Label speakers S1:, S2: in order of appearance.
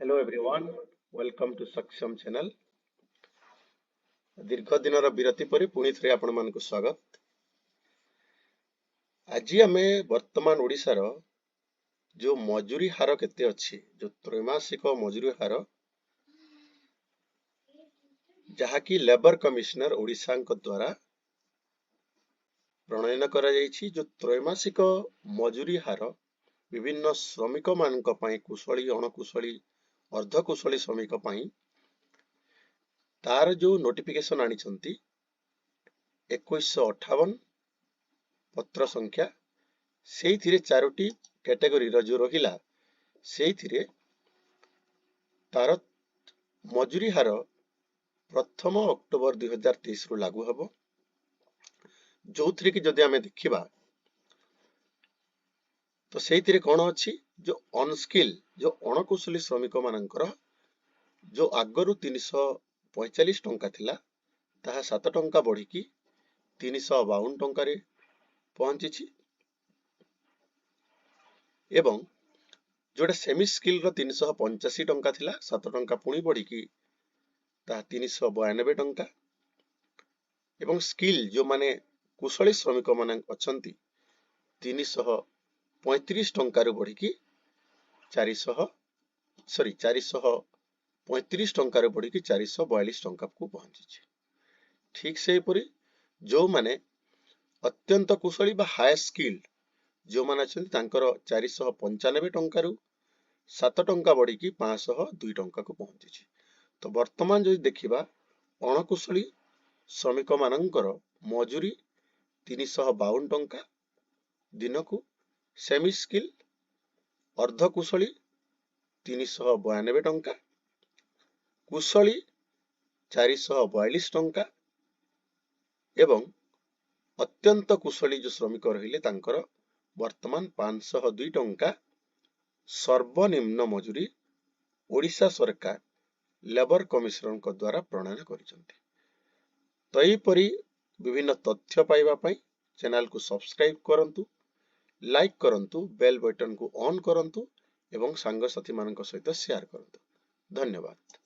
S1: Hello everyone, welcome to Saksham channel. दीर्घ दिनर विरति परि पुणी थरे आपण मानकु स्वागत। आज आमे वर्तमान ओडिशार जो मजूरी हार केते अछि, जो त्रैमासिक मजूरी हार जहाकी लेबर कमिश्नर ओडिशांक द्वारा प्रणयन करा जायछि। जो त्रैमासिक मजूरी हार विभिन्न श्रमिक मानक पई कुशली अणकुशली अर्धकुशली श्रमिक पई तार जो नोटिफिकेशन आनिछंती 2158 पत्र संख्या सेइथिरे चारोटी कैटेगरी रो जो रहिला सेइथिरे तार मजूरी हार 1 अक्टोबर 2023 रु लागू हबो। जोथिरे कि जदि आमे देखिबा तो सेइथिरे कोन अछि जो अनस्किल जो अणकुशली श्रमिक मानकर जो आगरु 345 टंका थिला ताहा 7 टंका बढ़ी की 352 टंका रे पहुंची एवं जोटा सेमी स्किल रो 385 टंका थिला 7 टंका पुणी बढ़ी की ताहा 392 टंका एवं स्किल जो माने कुशली श्रमिक माने अछंती 335 टंका रो बढ़ी की 435 टंका रो बढ़ी की 442 टंका को पहुंची। ठीक से परी जो माने अत्यंत कुशली बा हाई स्किल जो माने अछंती तांकर 495 टंका रु 7 टंका बढ़ी की 502 टंका को पहुंची। तो वर्तमान जो देखिबा अणकुशली श्रमिक मानकर मजूरी 352 टंका दिन को, सेमी स्किल अर्धकुशली 392 टंका, कुशली 442 टंका एवं अत्यंत कुशली जो श्रमिक रहिले तांकर वर्तमान 502 टंका सर्वनिम्न मजूरी ओडिशा सरकार लेबर कमिश्नर को द्वारा प्रणयन करिसंती। तो एपरी विभिन्न तथ्य पाइबा पई चैनल को सब्सक्राइब करंतु, लाइक करंतु, बेल बटन को ऑन करंतु एवं सांग साथी मानक सहित शेयर करंतु। धन्यवाद।